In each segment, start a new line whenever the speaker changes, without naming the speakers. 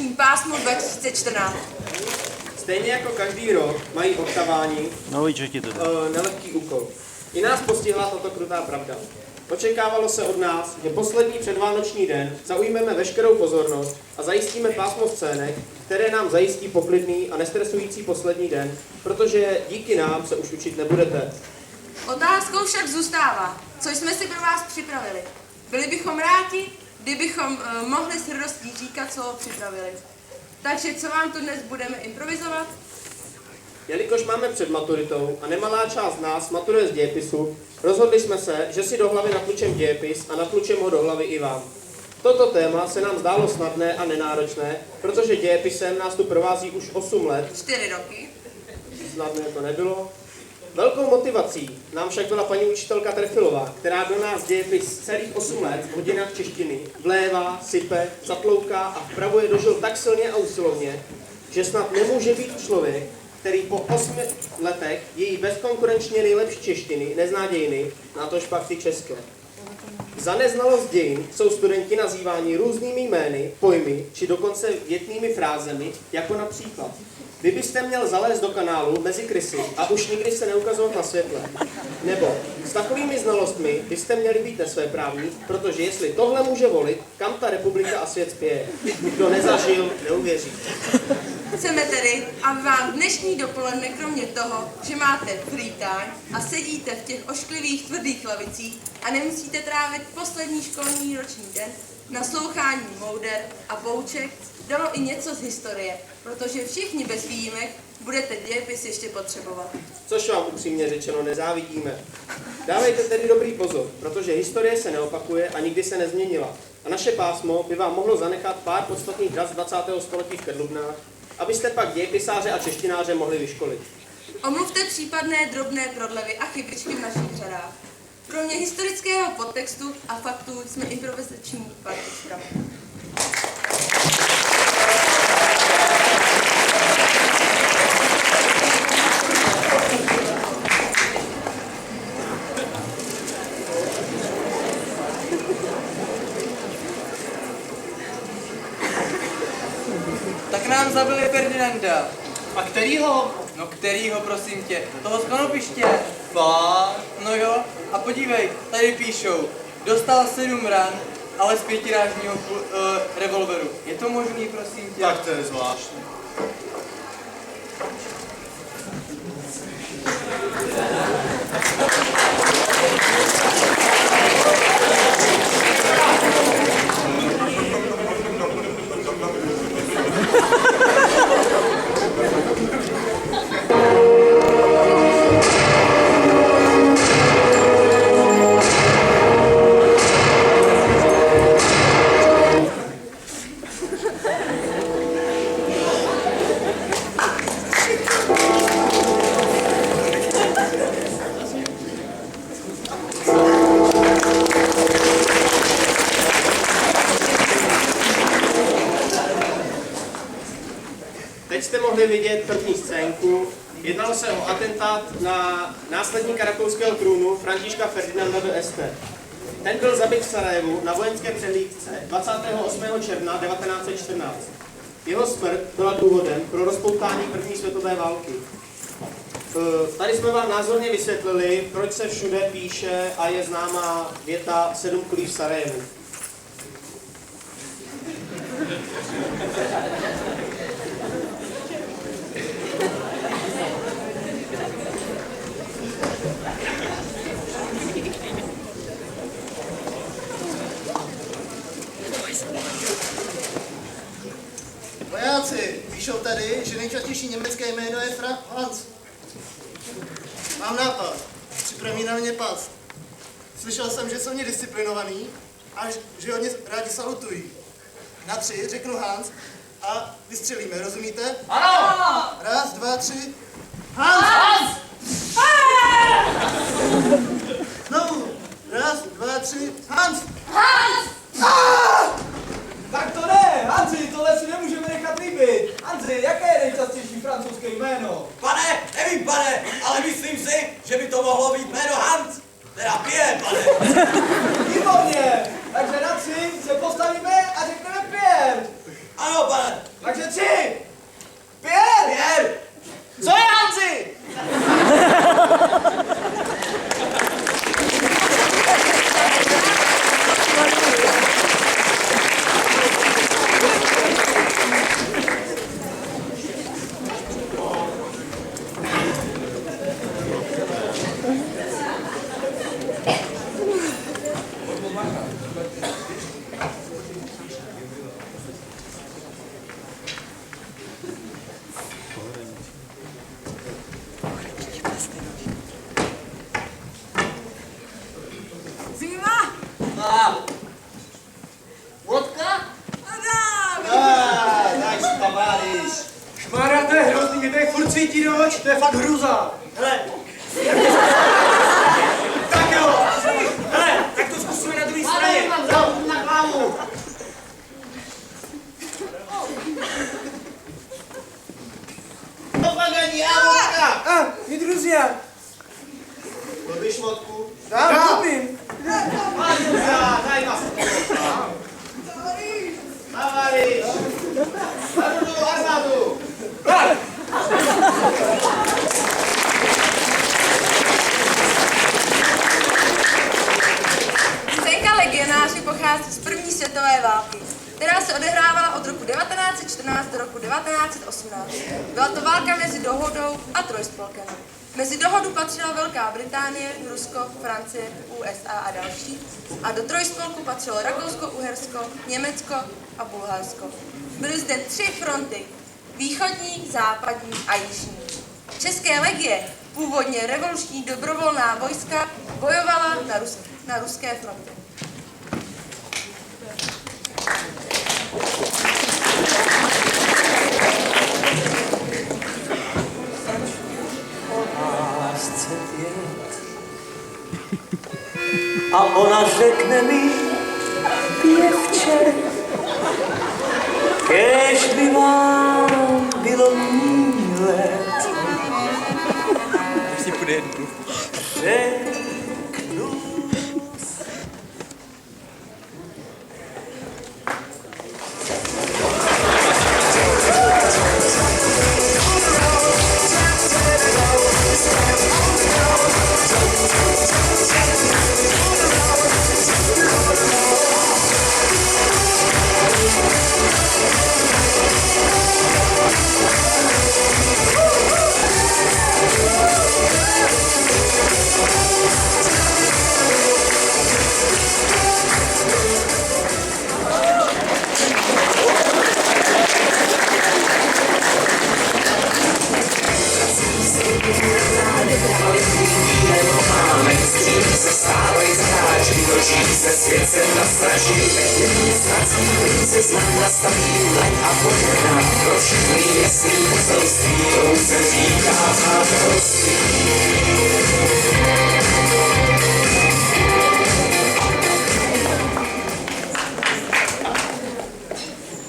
roční pásmo 2014.
Stejně jako každý rok mají Oktaváni nelehký úkol. I nás postihla tato krutá pravda. Očekávalo se od nás, že poslední předvánoční den zaujmeme veškerou pozornost a zajistíme pásmo scének, které nám zajistí poklidný a nestresující poslední den, protože díky nám se už učit nebudete.
Otázkou však zůstává, co jsme si pro vás připravili. Byli bychom rádi, kdybychom mohli s hrdostí říkat, co připravili. Takže co vám tu dnes budeme improvizovat?
Jelikož máme před maturitou a nemalá část nás maturuje z dějepisu, rozhodli jsme se, že si do hlavy natlučem dějepis a natlučem ho do hlavy i vám. Toto téma se nám zdálo snadné a nenáročné, protože dějepisem nás tu provází už 8 let.
4 roky.
Snadné to nebylo. Velkou motivací nám však byla paní učitelka Trfilová, která do nás dějepis celých 8 let v hodinách češtiny vlévá, sype, zatlouká a vpravuje do žil tak silně a usilovně, že snad nemůže být člověk, který po 8 letech její bezkonkurenčně nejlepší češtiny nezná dějiny, natož pak ty české. Za neznalost dějin jsou studenti nazýváni různými jmény, pojmy či dokonce větnými frázemi, jako například: vy byste měl zalézt do kanálu mezi krysy a už nikdy se neukazovat na světle. Nebo s takovými znalostmi byste měli být nesvéprávní, protože jestli tohle může volit, kam ta republika a svět spěje. Kdo nezažil, neuvěří.
Chceme tedy, aby vám dnešní dopoledne, kromě toho, že máte free time a sedíte v těch ošklivých tvrdých lavicích a nemusíte trávit poslední školní roční den naslouchání mouder a pouček, dalo i něco z historie, protože všichni bez výjimek budete dějepis ještě potřebovat.
Což vám upřímně řečeno nezávidíme. Dávejte tedy dobrý pozor, protože historie se neopakuje a nikdy se nezměnila. A naše pásmo by vám mohlo zanechat pár podstatných dat z 20. století v Kedlubnách, abyste pak dějepisáře a češtináře mohli vyškolit.
Omluvte případné drobné prodlevy a chybičky v našich řadách. Kromě historického podtextu a faktů jsme improvizační partička.
Tak nám zabili Ferdinanda.
A kterýho?
No kterýho, prosím tě? Toho z Konopiště. Fakt? No jo. A podívej, tady píšou. Dostal 7 ran, ale z 5rážního revolveru. Je to možný, prosím tě?
Tak to je zvláštní.
Teď jste mohli vidět první scénku. Jednalo se o atentát na následníka rakouského trůnu Františka Ferdinanda de Este. Ten byl zabit v Sarajevu na vojenské přehlídce 28. června 1914. Jeho smrt byla důvodem pro rozpoutání první světové války. Tady jsme vám názorně vysvětlili, proč se všude píše a je známá věta 7 kulí v Sarajevu.
Vojáci, píšou tady, že nejčastější německé jméno je Hans. Mám nápad. Připraví na mě pas. Slyšel jsem, že jsou oni disciplinovaní a že oni rádi salutují. Na 3 řeknu Hans a vystřelíme, rozumíte?
Ano!
1, 2, 3. Hans! Hans! Znovu. 1, 2, 3. Hans!
Hans! Tak to ne, Hanzi, tohle si nemůžeme nechat líbit. Hanzi, jaké je nejčastější francouzské jméno?
Pane, nevím, pane, ale myslím si, že by to mohlo být jméno Hans. Teda Pierre, pane.
Výborně, takže na 3 se postavíme a řekneme Pierre.
Ano, pane.
Takže 3, 5, co je, Hanzi?
Zima!
Vodka?
Tak si kamarádiš. Šmára, to je hrozný, mě tady furt svítí do očí, to je fakt hruza.
Hele,
Tak jo. Hele, tak to zkusíme na druhé straně.
mám záleží na hlavu. To pak ani já, vodka.
Hydruzia.
Blbíš vodku?
Já blbím.
Daj nás. Navaríš. Zabudu armádu.
Scénka Legionáři pochází z první světové války, která se odehrávala od roku 1914 do roku 1918. Byla to válka mezi Dohodou a Trojspolkem. Mezi Dohodu patřila Velká Británie, Rusko, Francie, USA a další, a do Trojspolku patřilo Rakousko, Uhersko, Německo a Bulharsko. Byly zde 3 fronty, východní, západní a jižní. České legie, původně revoluční dobrovolná vojska, bojovala na ruské frontě.
A ona řekne mi, pěvče, kéž by vám bylo let.
Když si půjde jednu.
Řeknu.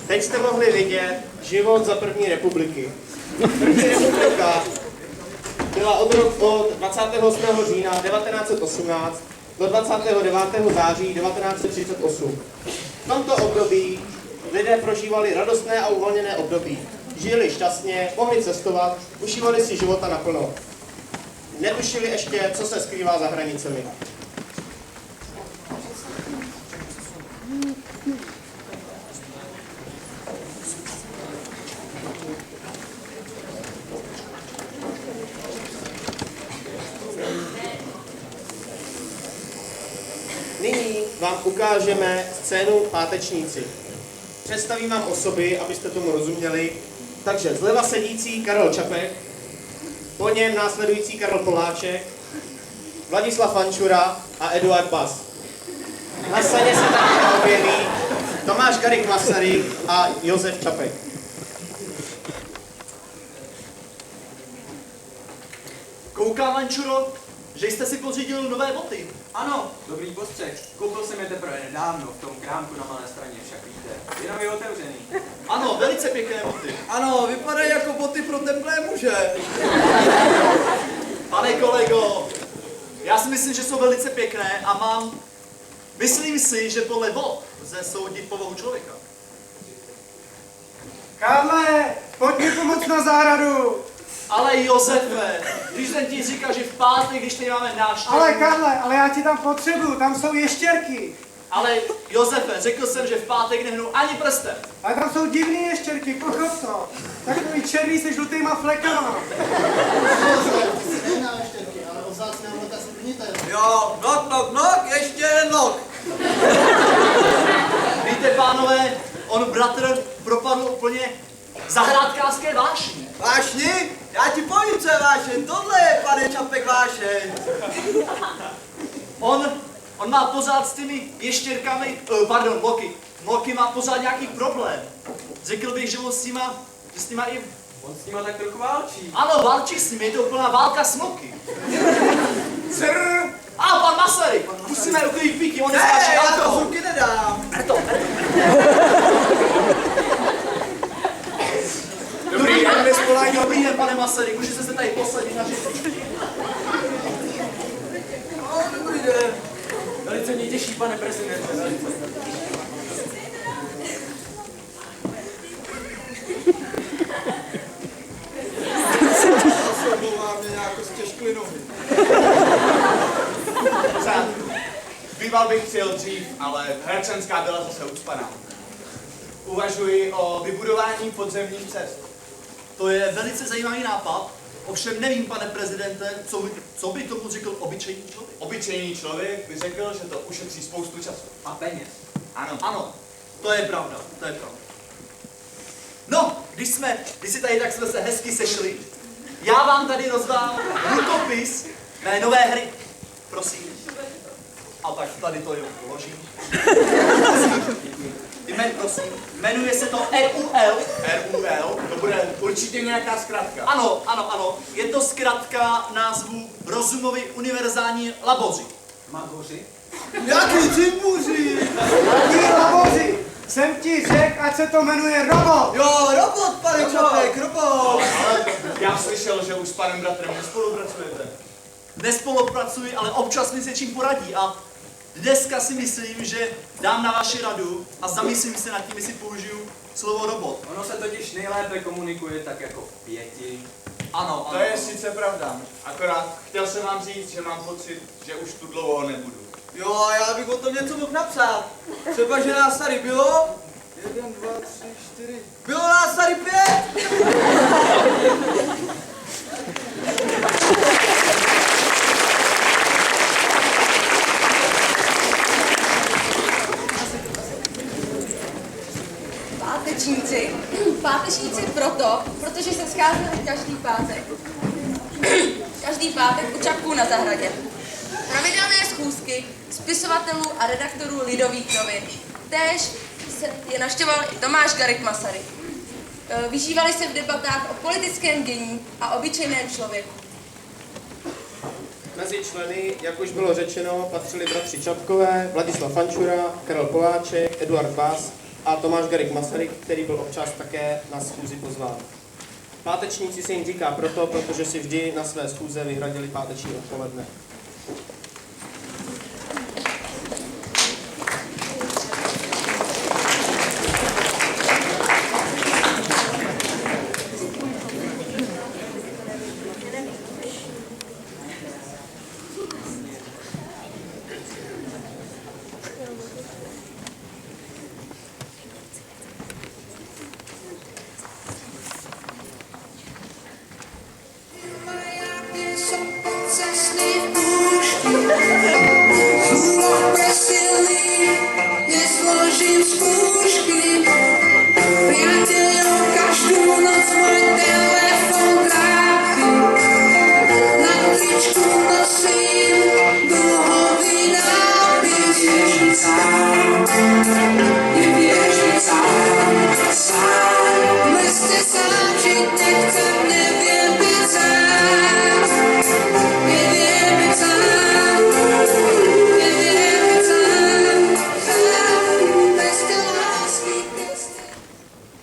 Teď jste mohli vidět život za první republiky. První republika byla od 28. října 1918 do 29. září 1938. V tomto období lidé prožívali radostné a uvolněné období. Žili šťastně, mohli cestovat, užívali si života naplno. Netušili ještě, co se skrývá za hranicemi. Nyní vám ukážeme scénu Pátečníci. Představím vám osoby, abyste tomu rozuměli. Takže zleva sedící Karel Čapek, po něm následující Karel Poláček, Vladislav Vančura a Eduard Bas. Na scéně se také objeví Tomáš Garrigue Masaryk a Josef Čapek.
Koukám, Vančuro, že jste si pořídil nové boty.
Ano, dobrý postřeh. Koupil jsem je teprve nedávno, v tom krámku na Malé Straně, však víte. Jenom je otevřený.
Ano, velice pěkné boty. Ano, vypadají jako boty pro teplé muže. Pane kolego, já si myslím, že jsou velice pěkné a myslím si, že podle bot lze soudit povahu člověka.
Karle, pojď mi pomoct na zahradu.
Ale Josefe, když jsem ti říkal, že v pátek, když tady máme návštěvu...
Ale Karle, ale já ti tam potřebuju, tam jsou ještěrky.
Ale Josefe, řekl jsem, že v pátek nehnu ani prstem.
Ale tam jsou divný ještěrky, pochop to. Takový černý se žlutýma flekama.
Ne na štěrky, ale o vzácného vlka se plníte.
Jo, nok, ještě jeden nok.
Víte, pánové, on bratr propadl úplně zahrádkářské vášně.
Vášni? Já ti povím, co je vášeň. Tohle je, pane Čapek, vášeň.
On má pořád s těmi ještěrkami, vlky má pořád nějaký problém. Řekl bych, že on s nima i...
On s nima tak trochu válčí.
Ano, válčí s nimi, je to úplná válka s moky. A pan Masaryk, musíme uklidit píky, on nesnáší
Já to
alkohol.
zvuky nedám.
Dobrý den, pane Masaryk, můžete se tady posadit na židli.
No, dobrý den.
Velice mě těší, pane prezidente.
Máme nějakou stěžklinu.
Býval bych přijel dřív, ale Hradčanská byla zase ucpaná. Uvažuji o vybudování podzemních cest.
To je velice zajímavý nápad, ovšem nevím, pane prezidente, co by tomu řekl obyčejný člověk.
Obyčejný člověk by řekl, že to ušetří spoustu času.
A peněz.
Ano, to je pravda. No, když si tady tak jsme se hezky sešli, já vám tady rozdám rukopis mé nové hry. Prosím. A tak tady to jenom položím. Prosím, jmenuje se to RUL.
RUL, to bude určitě nějaká zkratka.
Ano, je to zkratka názvu Rozumovy univerzální laboři.
Magoři?
Jaký cimbuři?
Jaký laboři? Jsem ti řekl, ať se to jmenuje robot.
Jo, robot, pane Čapek, robot.
Ale já slyšel, že už s panem bratrem nespolupracujete.
Nespolupracuji, ale občas mi se čím poradí a dneska si myslím, že dám na vaši radu a zamyslím se nad tím, jestli použiju slovo robot.
Ono se totiž nejlépe komunikuje tak jako v pěti.
Ano.
To je sice pravda, akorát chtěl jsem vám říct, že mám pocit, že už tu dlouho nebudu.
Jo, já bych o tom něco mohl napsat. Třeba, že nás tady bylo 1, 2, 3, 4. Bylo nás tady 5.
Pátečníci protože se scházeli každý pátek. Každý pátek u Čapků na zahradě. Pravidelné schůzky spisovatelů a redaktorů Lidových novin. Též je navštěvoval i Tomáš Garrigue Masaryk. Vyžívali se v debatách o politickém dění a obyčejném člověku.
Mezi členy, jak už bylo řečeno, patřili bratři Čapkové, Vladislav Fančura, Karel Poláček, Eduard Bass a Tomáš Garrigue Masaryk, který byl občas také na schůzi pozván. Pátečníci se jim říká protože si vždy na své schůze vyhradili páteční odpoledne.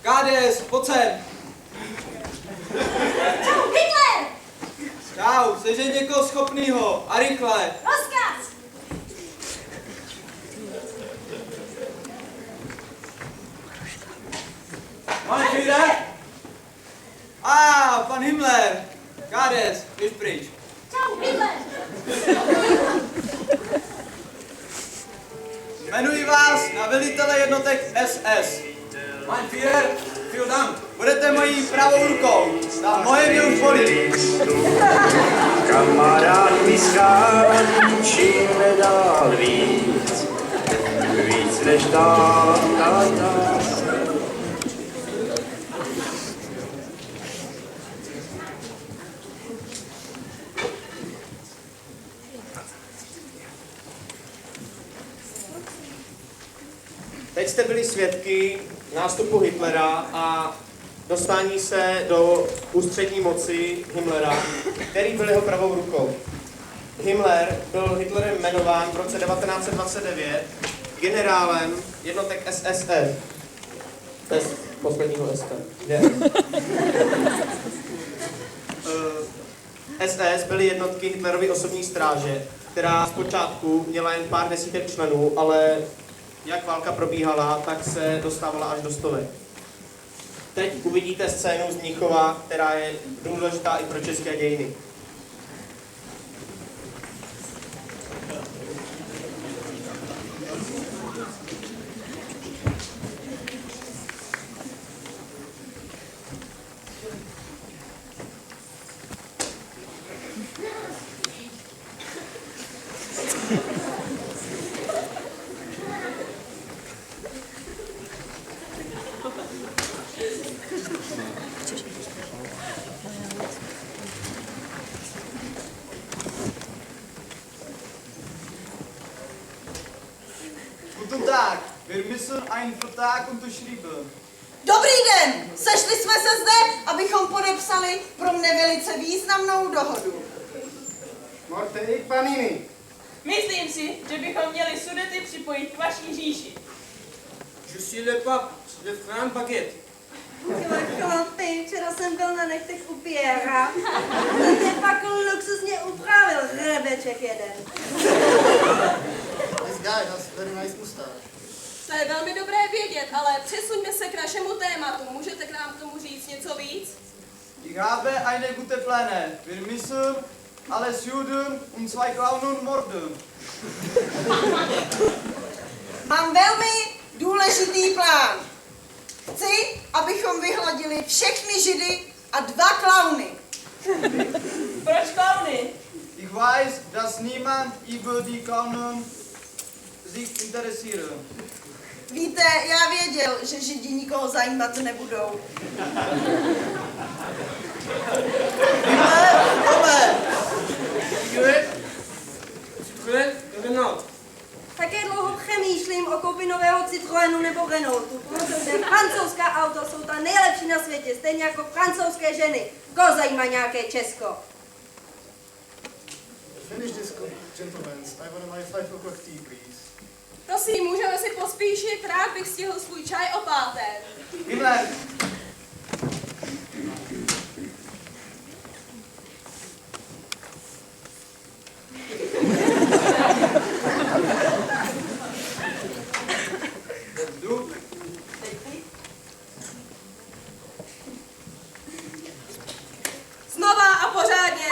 Kádes, pojď sem.
Čau, Hitler!
Čau, sežeň někoho schopnýho a rychle.
Rozkaz!
Pane Führer? Pan Himmler. Kades, běž pryč.
Čau, Hitler!
Jmenuji vás na velitele jednotek SS. Mein Führer, vielen Dank. Budete mojí pravou rukou. Na moje mě už bolí.
Kamarád mi skáčí nedál víc než dál.
Teď jste byli svědky nástupu Hitlera a dostání se do ústřední moci Himmlera, který byl jeho pravou rukou. Himmler byl Hitlerem jmenován v roce 1929 generálem jednotek SSR. Bez posledního SK. SS byly jednotky Hitlerovy osobní stráže, která zpočátku měla jen pár desítek členů, ale jak válka probíhala, tak se dostávala až do stovek. Teď uvidíte scénu z Mnichova, která je důležitá i pro české dějiny.
Guten Tag, wir müssen einen Vertrag unterschreiben.
Dobrý den! Sešli jsme se zde, abychom podepsali pro mne velice významnou dohodu.
Morte i panini.
Myslím si, že bychom měli Sudety připojit k vaší říši.
Je suis le pape, le frère baguette.
Chlapi, včera jsem byl na nechtech u Piera. Ten je pak luxusně upravil, hrebeček jeden.
This guy has very nice mustache.
To je velmi dobré vědět, ale přesuňme se k našemu tématu. Můžete k nám k tomu říct něco víc?
Ich habe eine gute Pläne. Wir müssen alles Juden und zwei Clownen morden.
Mám velmi důležitý plán. Chci, abychom vyhladili všechny Židy a 2 klauny.
Proč klauny?
Ich weiß, dass niemand über die Clownen sich interessiert.
Víte, já věděl, že Židi nikoho zajímat nebudou.
Také dlouho přemýšlím o koupi nového Citroenu nebo Renaultu, protože francouzská auta jsou ta nejlepší na světě, stejně jako francouzské ženy. Koho zajímá nějaké Česko?
Finish this, gentlemen. I want my 5 o'clock tea, please.
Prosím, můžeme si pospíšit, rád bych stihl svůj čaj o 5.
Himmler, du,
Znova a pořádně.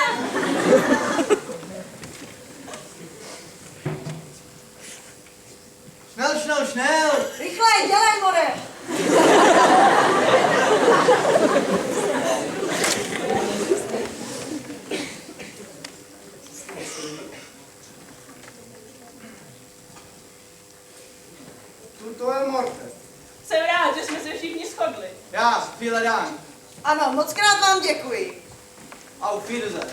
schnell, schnell, schnell.
Rychlej, dělej, more!
To je Morte.
Jsem rád, že jsme se všichni shodli.
Ja, vielen Dank.
Ano, moc krát vám děkuji.
Auf Wiedersehen.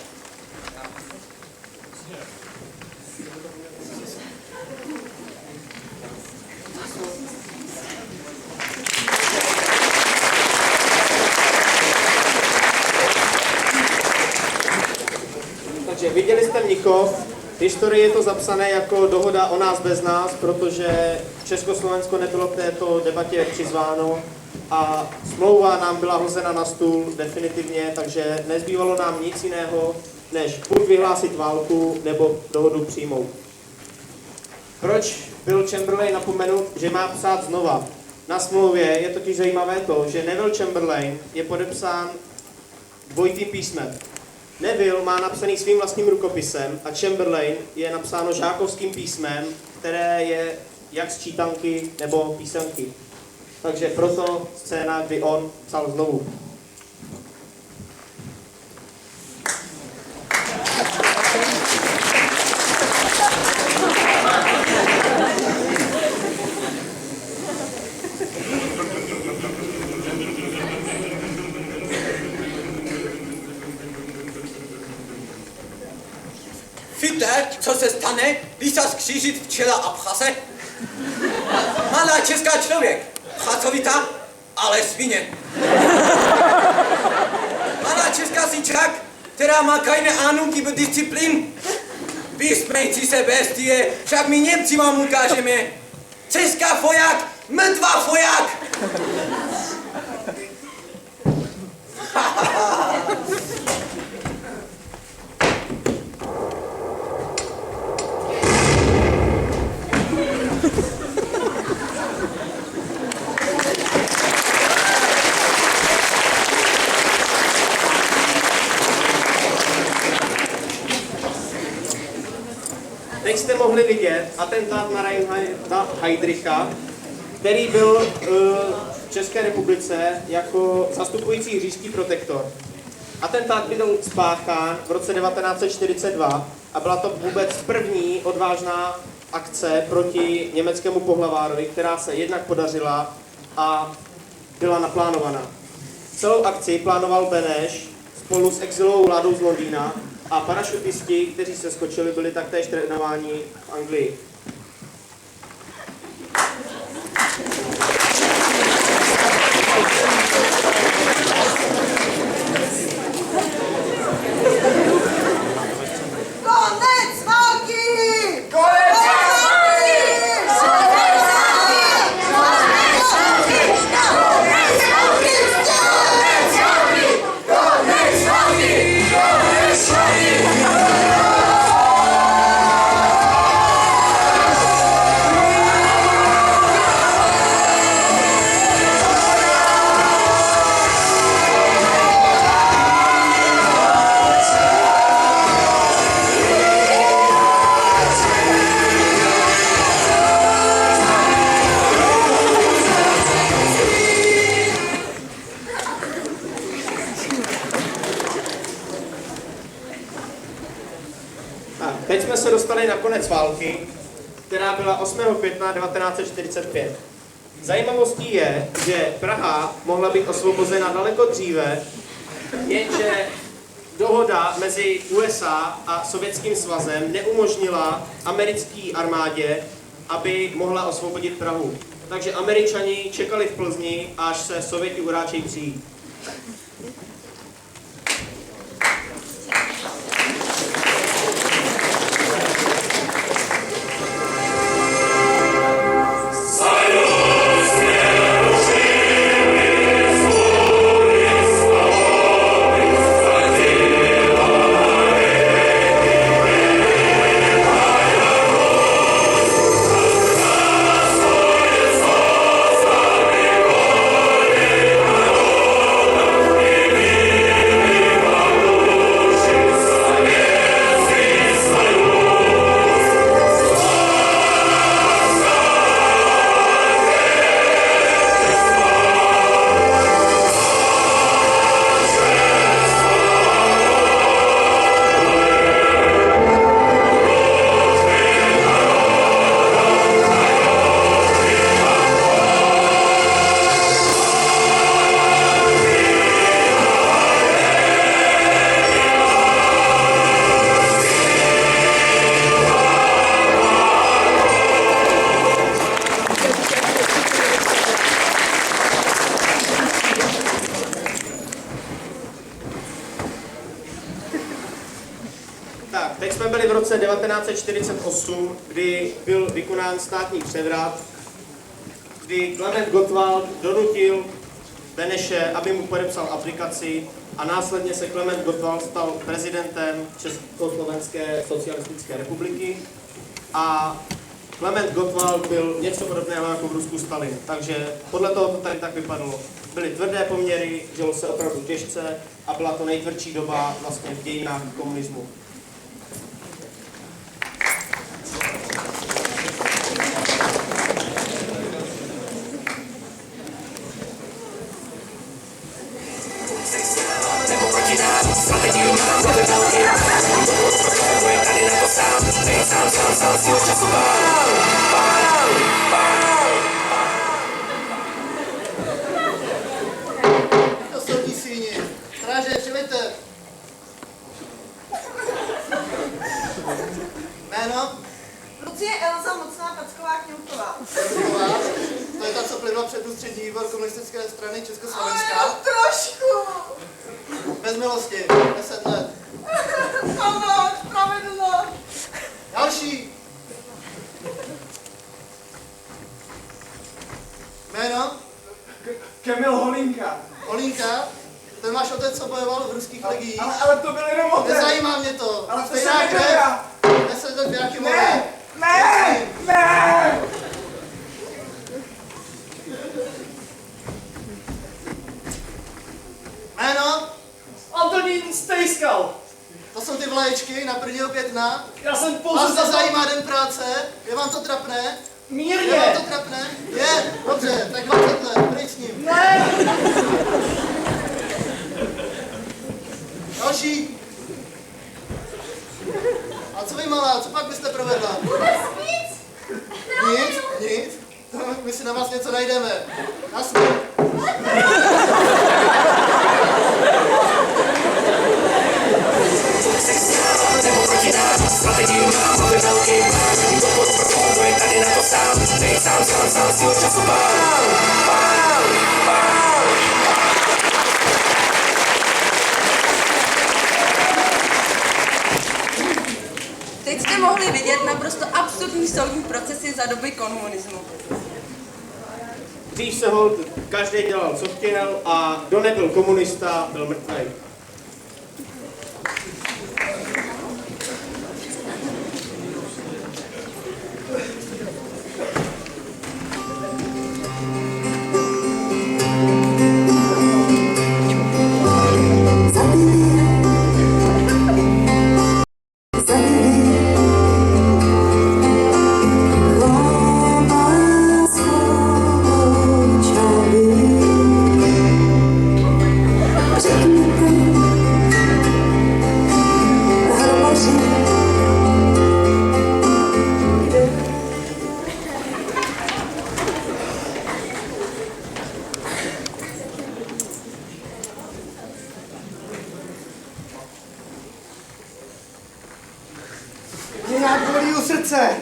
Takže viděli jste Mnichov, v historii je to zapsané jako dohoda o nás bez nás, protože Československo nebylo k této debatě přizváno a smlouva nám byla hozena na stůl definitivně, takže nezbývalo nám nic jiného, než buď vyhlásit válku, nebo dohodu přijmout. Proč byl Chamberlain napomenut, že má psát znova? Na smlouvě je totiž zajímavé to, že Neville Chamberlain je podepsán dvojitým písmem. Neville má napsaný svým vlastním rukopisem a Chamberlain je napsáno žákovským písmem, které je jak z čítanky nebo písemky. Takže proto scéna, kdy on psal znovu.
Víte, co se stane, když se skřížit včela a prase? Malá česká člověk, pracovitá, ale svině. Malá česká sičák, která má kajné ánunky v disciplín. Vysmejci se bestie, však my Němci vám ukážeme. Česká voják, mrtvá voják.
Teď jste mohli vidět atentát na Reinharda Heydricha, který byl v České republice jako zastupující říšský protektor. Atentát byl spáchán v roce 1942 a byla to vůbec první odvážná akce proti německému pohlavárovi, která se jednak podařila a byla naplánovaná. Celou akci plánoval Beneš spolu s exilovou vládou z Londýna a parašutisti, kteří se skočili, byli taktéž trénováni v Anglii.
Konec války!
Konec
války!
Teď jsme se dostali na konec války, která byla 8. května 1945. Zajímavostí je, že Praha mohla být osvobozena daleko dříve, jenže dohoda mezi USA a Sovětským svazem neumožnila americké armádě, aby mohla osvobodit Prahu. Takže Američani čekali v Plzni, až se Sověti uráčejí přijít. Tak, teď jsme byli v roce 1948, kdy byl vykonán státní převrat, kdy Klement Gottwald donutil Beneše, aby mu podepsal aplikaci a následně se Klement Gottwald stal prezidentem Československé socialistické republiky a Klement Gottwald byl něco podobného jako v Rusku Stalin, takže podle toho to tady tak vypadalo. Byly tvrdé poměry, žilo se opravdu těžce a byla to nejtvrdší doba vlastně v dějinách komunismu.
To jsou ti síni. Stráže, přiveďte. Jméno?
Lucie Elza Mocná Packová Kňoutová.
To je ta, co plivla před ústřední výbor komunistické strany Československa.
Ale trošku.
Bez milosti, 10 let.
Pomoc, spravedlnost.
Další. Jméno?
Kamil Holinka.
Holinka? To je váš otec, co bojoval v ruských legiích?
Ale to byl jenom otec.
Nezajímá mě to.
Ale to
Stejná
jsem
krev.
nevěděla.
10 let v nějaký
Ne, ne, ne.
Jméno?
Antonín Stejskal.
To jsou ty vlaječky na 1. května.
Já jsem
Vás
pouze
to zajímá den práce? Je vám to trapné?
Mírně.
Je vám to trapné? Je? Dobře, tak 20 let, pryč s ním.
Ne.
Další. A co vy malá, co pak byste provedla?
Nic.
Nic? Nic? My si na vás něco najdeme. Nasměr.
Teď jste mohli vidět naprosto absurdní soudní procesy za doby komunismu.
Dřív se holt každý dělal, co chtěl a kdo nebyl komunista, byl mrtvý.
Mě nějak bolí u srdce.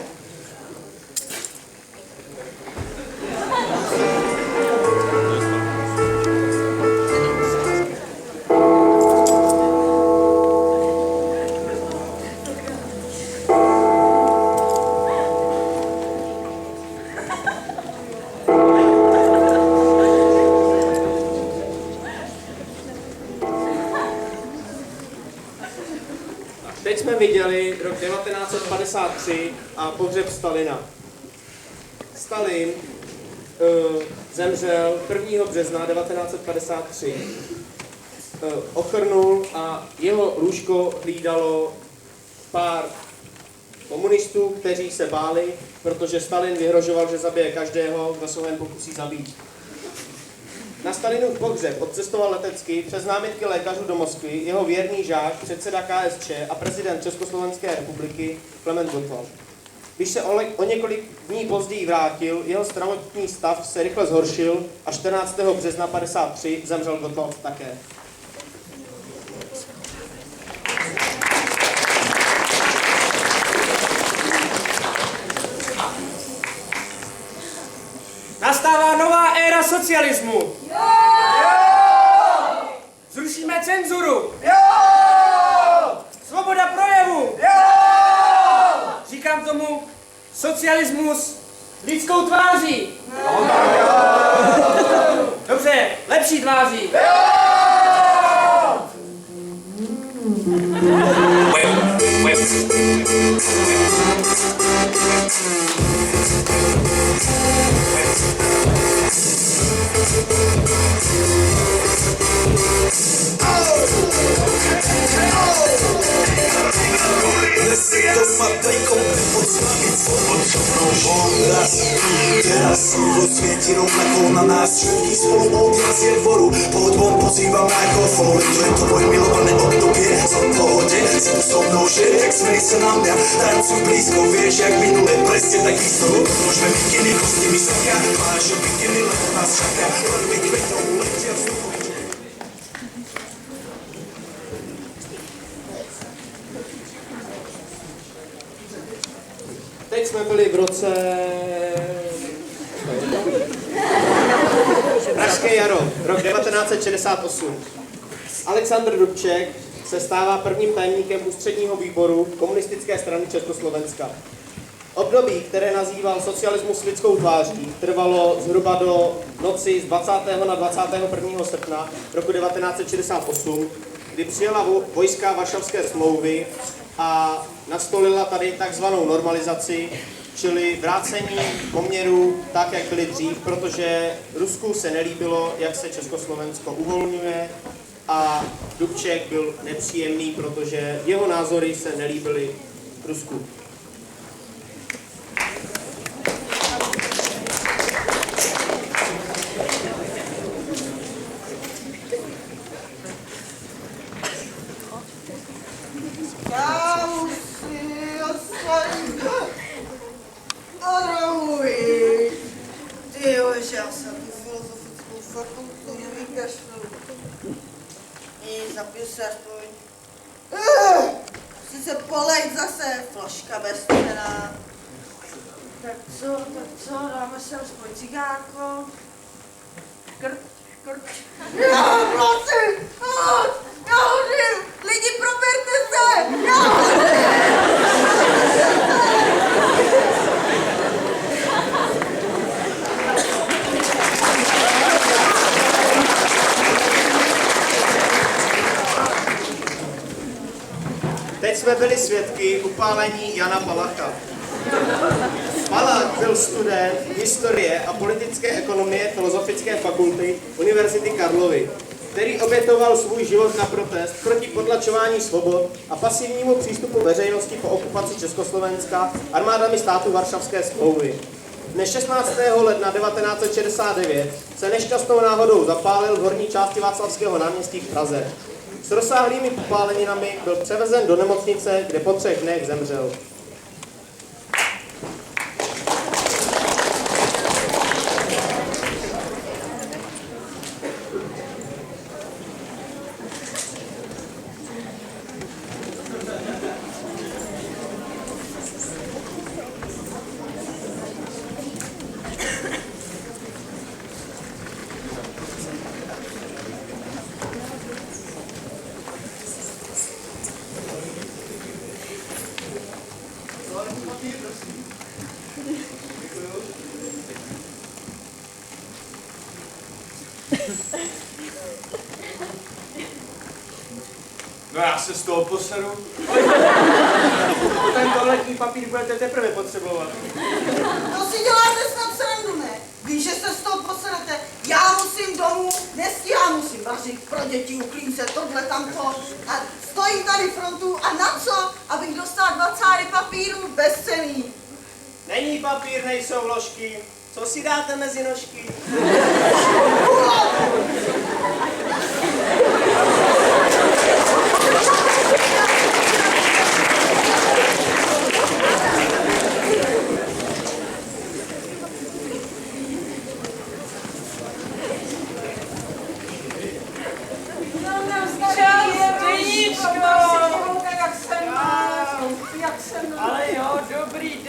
Teď jsme viděli rok 1953 a pohřeb Stalina. Stalin zemřel 1. března 1953. Ochrnul a jeho lůžko hlídalo pár komunistů, kteří se báli, protože Stalin vyhrožoval, že zabije každého, kdo se ho jen pokusí zabít. Na Stalinův pohřeb odcestoval letecky přes námitky lékařů do Moskvy jeho věrný žák, předseda KSČ a prezident Československé republiky Klement Gottwald. Když se o několik dní později vrátil, jeho zdravotní stav se rychle zhoršil a 14. března 1953 zemřel Gottwald také.
Nastává nová éra socialismu. Zrušíme cenzuru. Svoboda projevu. Říkám tomu socialismus lidskou tváří. Dobře, lepší tváří.
slavit odsudnou obraz. Teraz slnko svieti rovnako na nás, všetkých spolu odjazdie dvoru. Poď von, pozývam mikrofón, to je to moje milované obdobie. Som v pohode, si tu so mnou, že tak smej sa na mňa. Tancuj blízko, vieš, jak minule, presne takisto. Môžeme bikiny, kosti mi sakia, máš bikiny, lebo nás čaká. Prvý kvetov letia vzduchu.
Teď jsme byli v roce... Pražské jaro, rok 1968. Alexandr Dubček se stává prvním tajemníkem ústředního výboru Komunistické strany Československa. Období, které nazýval socialismus lidskou tváří, trvalo zhruba do noci z 20. na 21. srpna roku 1968, kdy přijela vojska Varšavské smlouvy a nastolila tady takzvanou normalizaci, čili vrácení poměrů tak, jak byly dřív, protože Rusku se nelíbilo, jak se Československo uvolňuje a Dubček byl nepříjemný, protože jeho názory se nelíbily Rusku.
Já jsem tu filozofickou fakultu nevykašlu. Zapiju se aspoň. Sice polejt zase, flaška bezcenná. Tak co, dáme si aspoň cigárko. Krč. Já vlastně, já hořím, lidi proberte se, já hořím.
Teď jsme byli svědky upálení Jana Palacha. Palach byl student historie a politické ekonomie Filozofické fakulty Univerzity Karlovy, který obětoval svůj život na protest proti potlačování svobod a pasivnímu přístupu veřejnosti po okupaci Československa armádami státu Varšavské smlouvy. Dne 16. ledna 1969 se nešťastnou náhodou zapálil v horní části Václavského náměstí v Praze. S rozsáhlými popáleninami byl převezen do nemocnice, kde po 3 dnech zemřel.
No já se z toho poseru.
Ten toaletní papír budete teprve potřebovat.
To si děláte snad srandu, ne? Víš, že se z toho poserete. Já musím domů, nestíhám, musím vařit pro děti, uklízet tohle, tamto. A stojím tady frontu a na co? Abych dostala 20 papírů bezcenný.
Není papír, nejsou vložky. Co si dáte mezi nožky?
Ale jo, dobrý,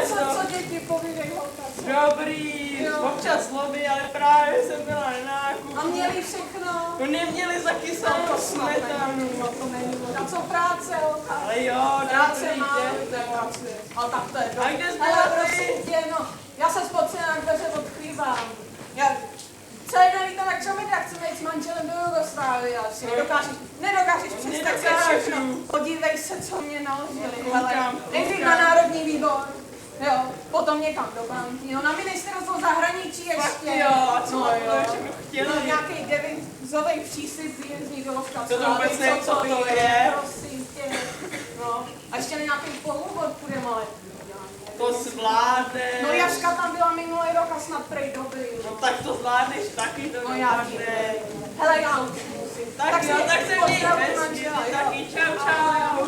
co děti povídej, holka? Dobrý, občas slody, ale právě jsem byla na nákupu.
A měli všechno?
No neměli za kyselou smetanu.
No to není. A co práce, holka?
Ale jo,
práce
dobrý,
má.
práce.
Ale tak to je
A kde jsi
ale
byla
prosím tě, no, já se spod na dveře odkrývám. Celý den víte, tak čo mi tak chceme jít s manželem do Jugoslávy, ale si nedokážeš představit všechno. Podívej se, co mě naložili, hele, nejdřív na Národní výbor, jo, potom někam do banky, no na ministerstvo zahraničí ještě.
Jo, a co chtěli?
No, nějaký devizový příslib výjezdní doložka.
Co to vůbec nevím, co to je?
Prosím tě, no, a ještě na nějaký pohovor půjdeme, ale
To zvládneš.
No Jaška tam byla minulý rok a snad prej dobrý.
No tak to zvládneš taky, to
No já ti. Hele, já už musím.
Tak jo, tak se měj hezky, taky čau, čau.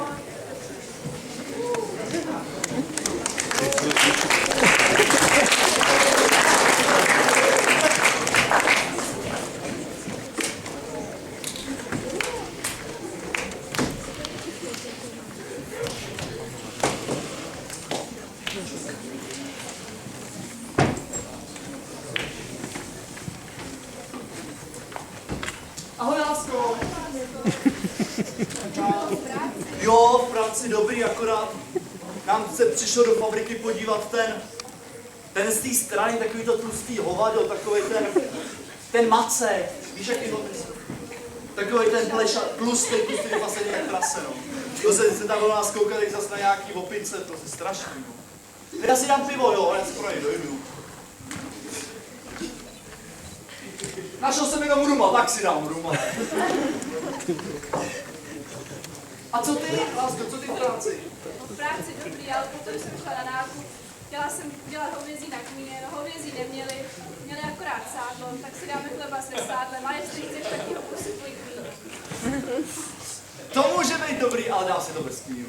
Ahoj, lásko. Jo, v práci dobrý, akorát nám se přišel do fabriky podívat ten z té strany, takový to tlustý hovado, takový ten Macek, víš, jaký ho takový ten tlustý vlastně jak prase, no. To se tam bylo nás koukat, jak zase na nějaký opice, to je strašný, no. Já si dám pivo, jo, já skoro dojdu. Našel jsem jenom ruma, tak si dám ruma. A co ty, lásko, co ty v práci?
V práci dobrý, ale potom jsem šla na nákup. Chtěla jsem dělat hovězí na kmíně, no hovězí měli akorát sádlo, tak si dáme chleba se sádlem a jestli chceš, tak ti ho posypuj kmíně.
To může být dobrý, ale dá se to bez kmínu.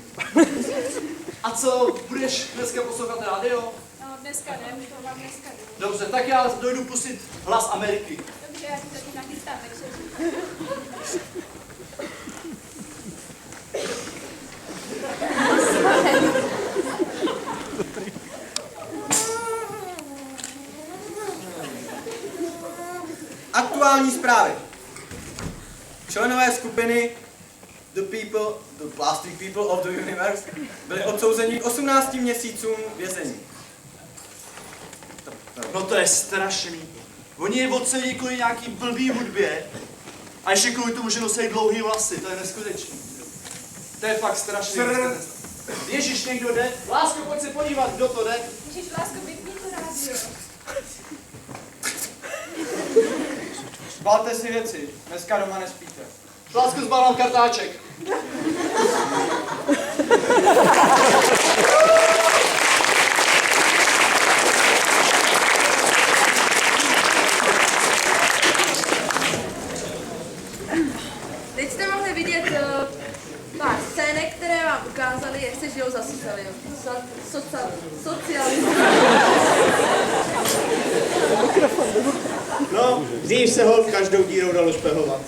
A co, budeš dneska poslouchat rádio?
No dneska ne, to mám dneska ne.
Dobře, tak já dojdu pustit Hlas Ameriky.
Dobře, já ti zatím nachystám, takže...
Aktuální zprávy. Členové skupiny The Plastic People of the Universe byli odsouzeni k 18 měsícům vězení.
No to je strašný. Oni je odsedí kvůli nějaký blbý hudbě a ještě kvůli tomu, že nosí dlouhý vlasy, to je neskutečný. To je fakt strašný. Ježíš, někdo jde? Lásko, pojď se podívat, kdo to jde.
Ježíš, lásko, vypni to rádio.
Balte si věci, dneska doma nespíte.
Lásko, zbálám kartáček.
Teď jste mohli vidět pár scének, které vám ukázaly, jak se žijou za socialismu.
No, dřív se holt každou dírou dalo špehovat.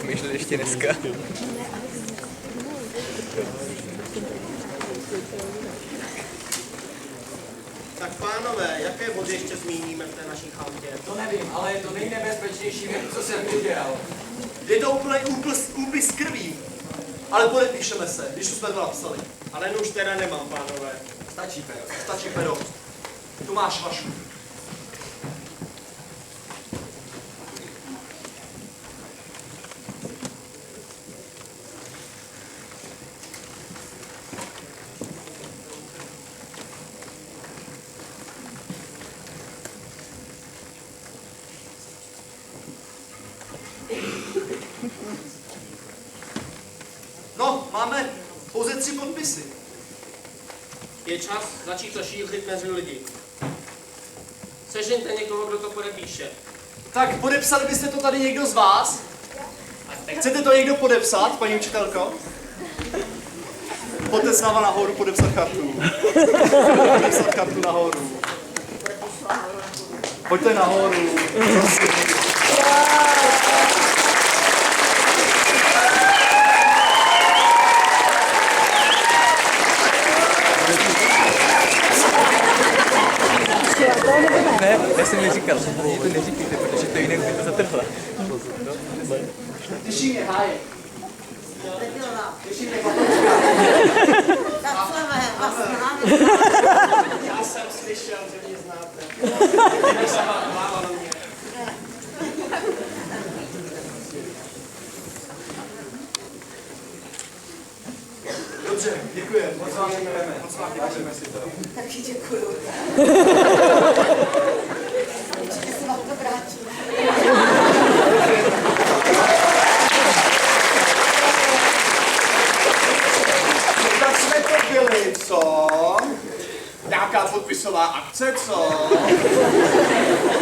Myšli ještě dneska.
Tak pánové, jaké body ještě zmíníme v té naší chautě?
To nevím, ale je to nejnebezpečnější věc, co jsem viděl.
Je to úplný úpis krví. Ale podepíšeme se, když už jsme to napsali.
Ale už teda nemám, pánové.
Stačí pero. Stačí pero. Tu máš vašku. No, máme pouze 3 podpisy.
Je čas začít to šířit mezi lidi. Sežeňte někoho, kdo to podepíše.
Tak podepsali byste to tady někdo z vás? Chcete to někdo podepsat, paní učitelko? Pojďte s náma nahoru podepsat kartu. Podepsat kartu nahoru. Pojďte nahoru. Prosím.
Ne, já jsem neříkal, že to neříkejte, protože to jinak by to zatrhla.
Těší mě, háje. Těší mě,
Já jsem slyšel, že mě znáte. Já jsem vám mával mě.
Taky děkuju. Určitě se vám to vrátí.
Tak jsme to byli, co? Nějaká podpisová akce, co?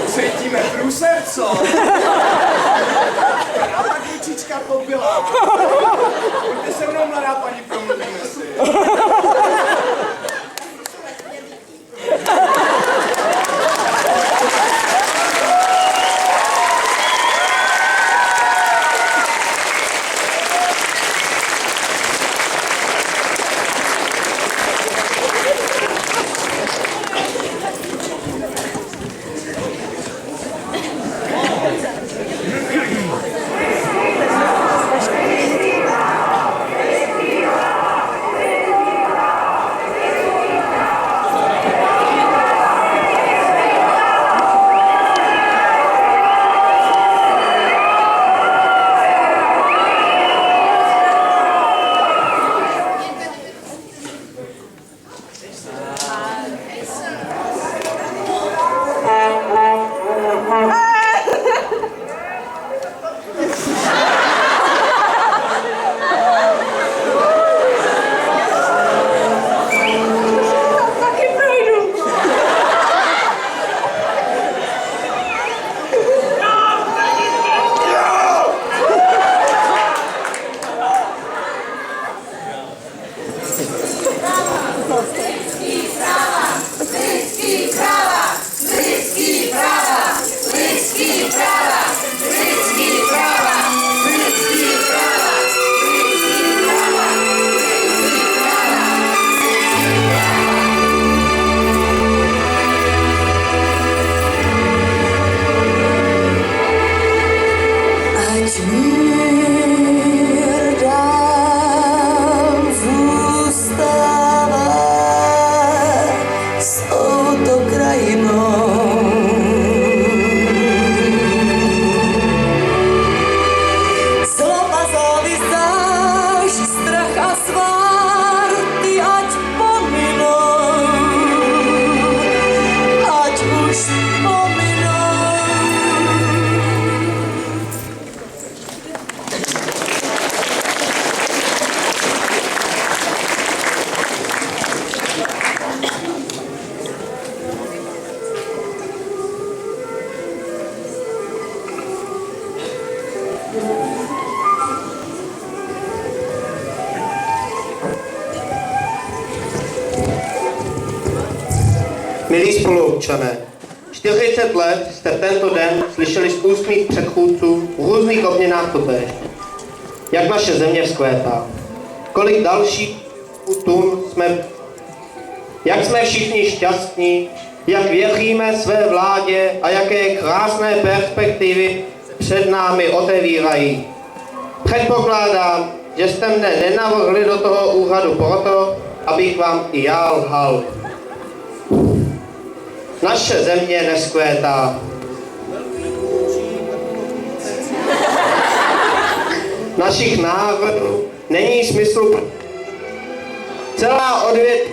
Cítíme průser, co? Která ta klučička to byla? Pojďte se mnou, mladá paní, promluvíme si.
Milí spoluobčané, 40 let jste tento den slyšeli z úst mých předchůdců v různých obměnách totéž. Jak naše země vzkvétá. Kolik dalších tun jsme... Jak jsme všichni šťastní, jak věříme své vládě a jaké krásné perspektivy před námi otevírají. Předpokládám, že jste mne nenavrhli do toho úřadu proto, abych vám i já lhal. Naše země nevzkvétá. Našich návrhů není smysl. Celá odvětví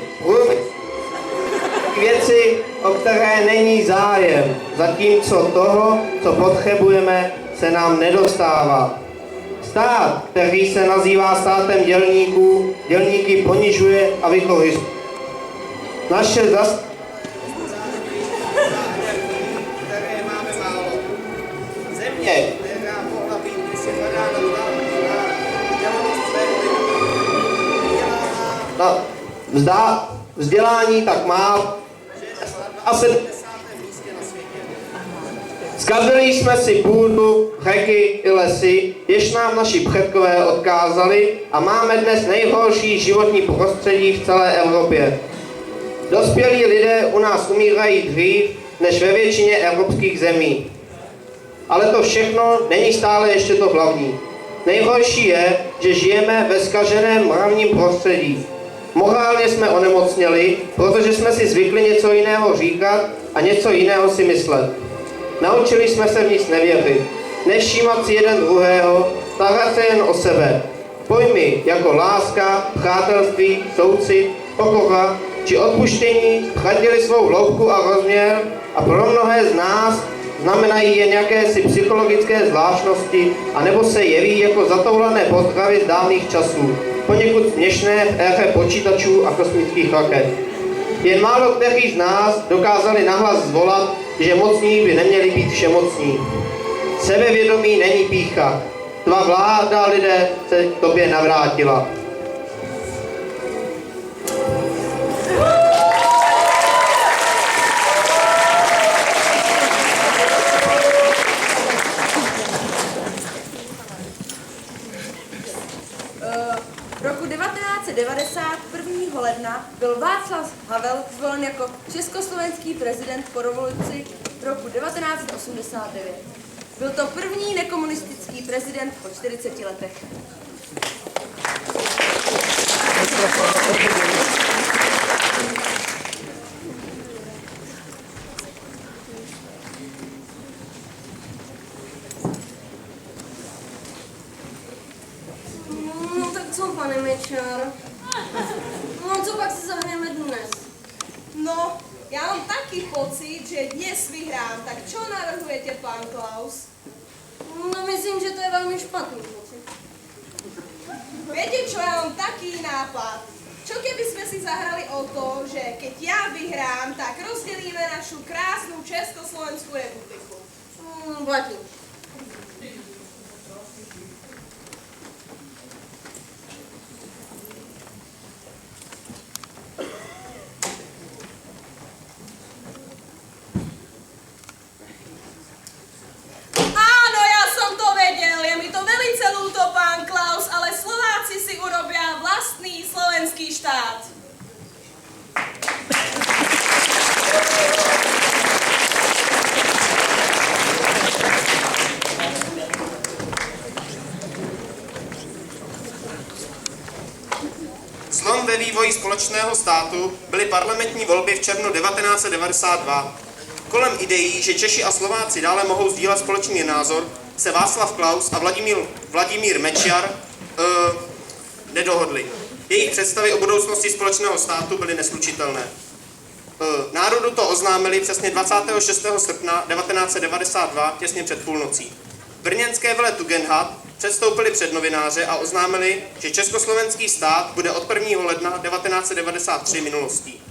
věci, o které není zájem, zatímco toho, co potřebujeme, se nám nedostává. Stát, který se nazývá státem dělníků, dělníky ponižuje a vykořisťuje. Naše země, která mohla být kdysi hledána na vzdělání tak má a 70. místě na světě. Zkazili jsme si půdu, řeky i lesy, jež nám naši předkové odkázali a máme dnes nejhorší životní prostředí v celé Evropě. Dospělí lidé u nás umírají dřív než ve většině evropských zemí. Ale to všechno není stále ještě to hlavní. Nejhorší je, že žijeme ve zkaženém mravním prostředí. Morálně jsme onemocněli, protože jsme si zvykli něco jiného říkat a něco jiného si myslet. Naučili jsme se v nic nevěřit, nevšímat si jeden druhého, starat se jen o sebe. Pojmy jako láska, přátelství, soucit
pokocha či odpuštění ztratily svou hloubku a rozměr a pro mnohé z nás znamenají jen jakési psychologické zvláštnosti anebo se jeví jako zatoulané pozdravy z dávných časů, poněkud směšné v éře počítačů a kosmických raket. Jen málo kteří z nás dokázali nahlas zvolat, že mocní by neměli být všemocní. Sebevědomí není pýcha. Tvá vláda lidé se k tobě navrátila.
Roku 1990, 1. ledna, byl Václav Havel zvolen jako československý prezident po revoluci roku 1989. Byl to první nekomunistický prezident po 40 letech.
No tak co, pane Mečar? No co pak se zahrajeme dnes?
No, já mám taky pocit, že dnes vyhrám, tak čo navrhujete, pán Klaus?
No myslím, že to je velmi špatný pocit.
Viete čo, ja mám taký nápad. Čo keby sme si zahrali o to, že keď ja vyhrám, tak rozdelíme našu krásnu Československú republiku.
Platí.
Áno, ja som to vedel, je mi to velice ľúto, pán Klaus, ale Slováci si urobia vlastný slovenský štát.
Zlom ve vývoji společného státu byly parlamentní volby v červnu 1992. Kolem ideí, že Češi a Slováci dále mohou sdílet společný názor, se Václav Klaus a Vladimír Mečiar nedohodli. Jejich představy o budoucnosti společného státu byly neslučitelné. Národu to oznámili přesně 26. srpna 1992, těsně před půlnocí. Brněnské vele Tugendhat předstoupili před novináře a oznámili, že československý stát bude od 1. ledna 1993 minulostí.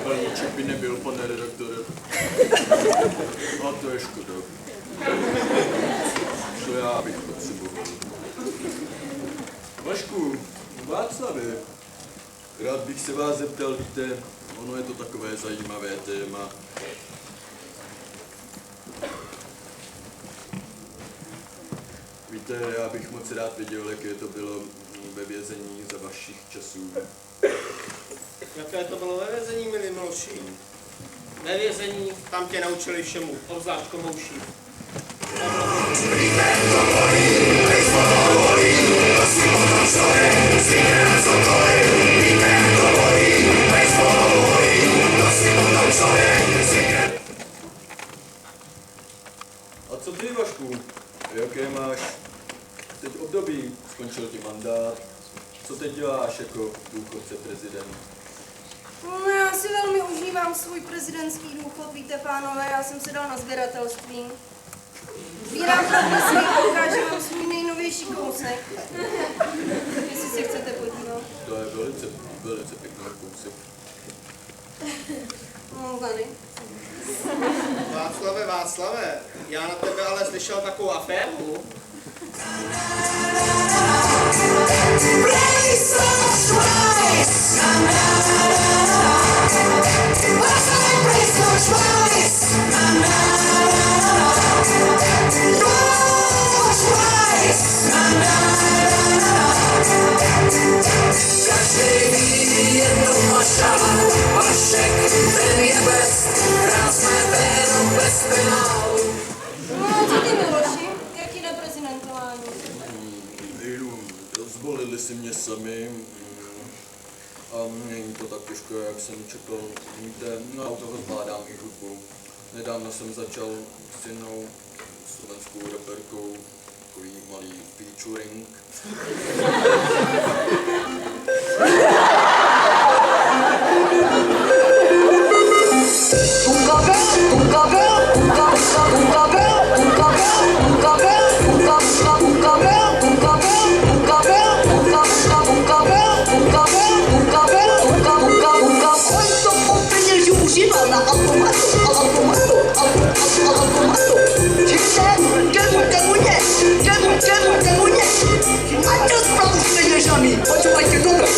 Balíček by nebyl, pane redaktore. A to je škoda. To já bych potřeboval. Vašku, Václavě, rád bych se vás zeptal, víte, ono je to takové zajímavé téma. Víte, já bych moc rád věděl, jaké to bylo ve vězení za vašich časů.
Jaké to bylo ve vězení, milí Miloši? Ve vězení, tam tě naučili všemu, obzvlášť komouší.
A co ty, Vašku? Jaké máš teď období? Skončil ti mandát? Co teď děláš jako důchodce prezident?
No já si velmi užívám svůj prezidentský důchod, víte pánové, já jsem se dal na sběratelství. Sbírám podpisy a ukážu vám svůj nejnovější kousek. Jestli se chcete podívat.
To je velice pěkný kousek.
No tady.
Václave, já na tebe ale slyšel takovou aféru.
What's my place to try?
zvolili si mě sami. A není to tak těžké, jak jsem čekal. Víte, no a u toho zvládám i hudbu. Nedávno jsem začal s jednou slovenskou raperkou, takový malý featuring.
Užíval na automatu. Čemu nie? A čo spravu s peněžami? Počúvajte dobre.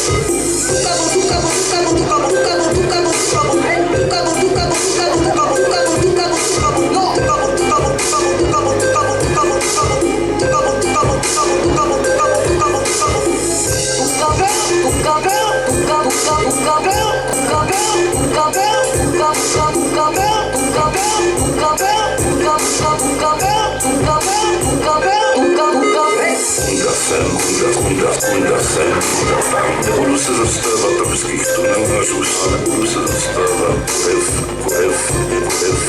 Nebudu se zastávat trpských tunelů až už a nebudu se zastávat F,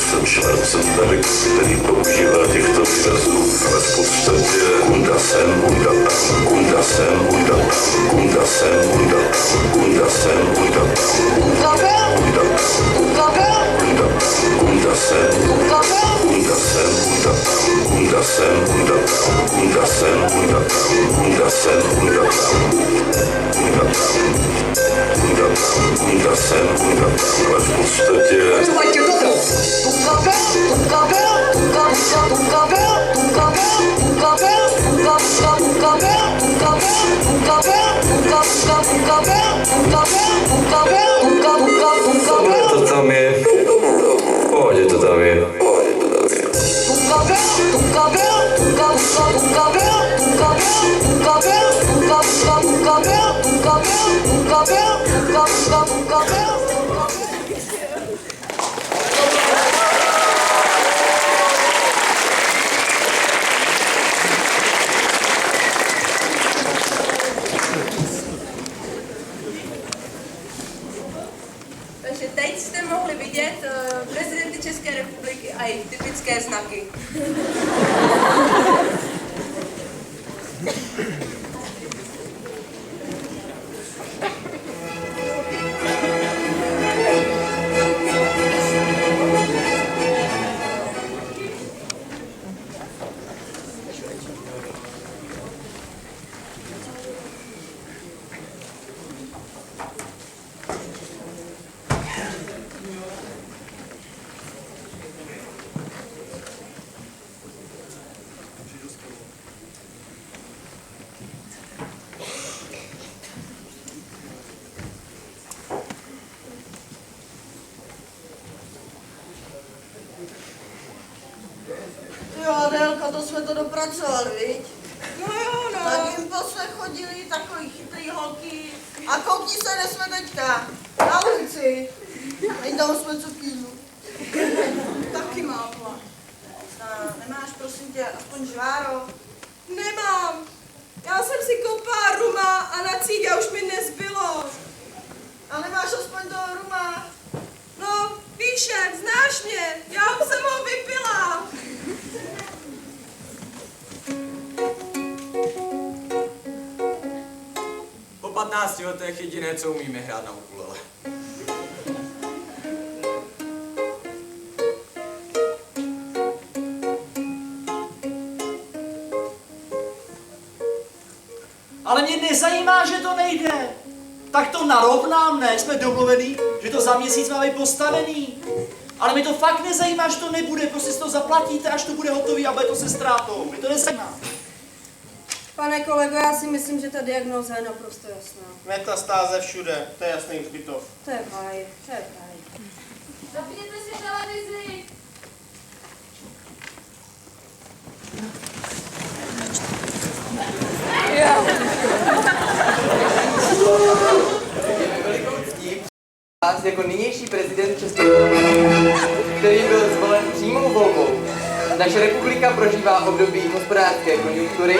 jsem švarcem tady, který používá těchto výrazů, ale v podstatě kunda sem, kunda tam, kunda sem, kunda tam, kunda sem, kunda tam, kunda sem, kunda tam, kunda tam, kunda sem, kunda tam, kunda sem, kunda tam, kunda sem, kunda tam, kunda sem, kunda tam, kunda sem, kunda tam, kunda tam, kunda tam, kunda sem, kunda tam, ale v podstatě
to tam je. V pohodě to tam je.
Takže teď jste mohli vidět prezidenty České republiky a jejich typické znaky.
Jo, Adélko, to jsme to dopracovali, viď?
No jo, no.
Tak jim posle chodili takový chytrý holky. A koukni se, kde jsme teďka. Na ulici. A tam jsme co pílu. Taky mápla. Nemáš, prosím tě, aspoň žváro?
Nemám. Já jsem si koupila ruma a na cíga už mi nezbylo.
A nemáš aspoň toho ruma?
No, víš jak, znáš mě. Já už jsem ho vypila.
Po 15 letech jediné, co umíme, hrát na ukulele.
Ale mě nezajímá, že to nejde. Tak to narovnám, ne? Jsme domluvený, že to za měsíc máme postavený. Ale mě to fakt nezajímá, že to nebude. Prostě si to zaplatíte, až to bude hotový a bude to se ztrátou. Mě to nezajímá.
Pane kolego, já si myslím, že ta diagnóza je naprosto jasná.
Metastáze všude, to je jasný hřbitov.
To je báj, to je báj.
Zapněte si televizi.
Vás jako nynější prezident České republiky, který byl zvolen přímou volbou. Naše republika prožívá období hospodářské konjunktury,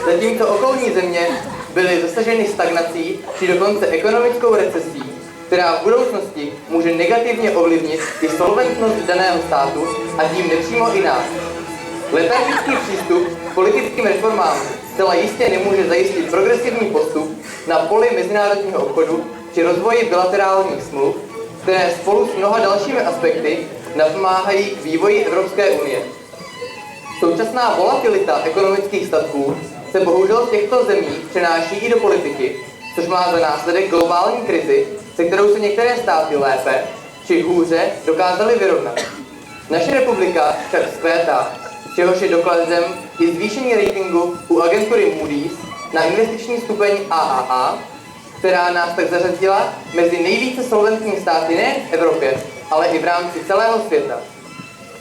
zatímco okolní země byly zasaženy stagnací či dokonce ekonomickou recesí, která v budoucnosti může negativně ovlivnit i solventnost daného státu a tím nepřímo i nás. Letargický přístup k politickým reformám zcela jistě nemůže zajistit progresivní postup na poli mezinárodního obchodu či rozvoji bilaterálních smluv, které spolu s mnoha dalšími aspekty napomáhají k vývoji Evropské unie. Současná volatilita ekonomických statků se bohužel z těchto zemí přenáší i do politiky, což má za následek globální krizi, se kterou se některé státy lépe či hůře dokázaly vyrovnat. Naše republika však vzkvétá, čehož je dokladem i zvýšení ratingu u agentury Moody's na investiční stupeň AAA, která nás tak zařadila mezi nejvíce solventní státy nejen v Evropě, ale i v rámci celého světa.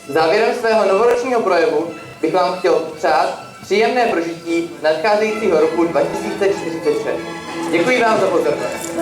Závěrem svého novoročního projevu bych vám chtěl přát příjemné prožití nadcházejícího roku 2046. Děkuji vám za pozornost.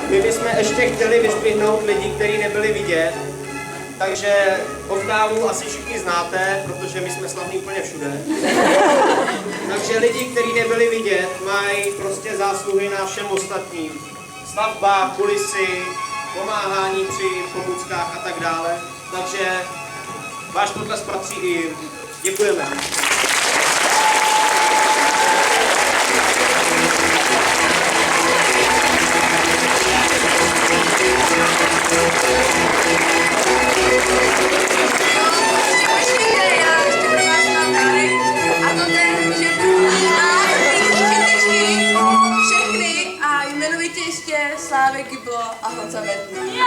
My bychom ještě chtěli vyzdvihnout lidi, kteří nebyli vidět, takže oktávu asi všichni znáte, protože my jsme slavní úplně všude. Takže lidi, kteří nebyli vidět, mají prostě zásluhy na všem ostatním. Stavba, kulisy, pomáhání při pomůckách a tak dále. Takže váš potlesk patří i jim. Děkujeme.
Všechny a jmenovitě ještě Slávy Kyblo a Honza Vertný.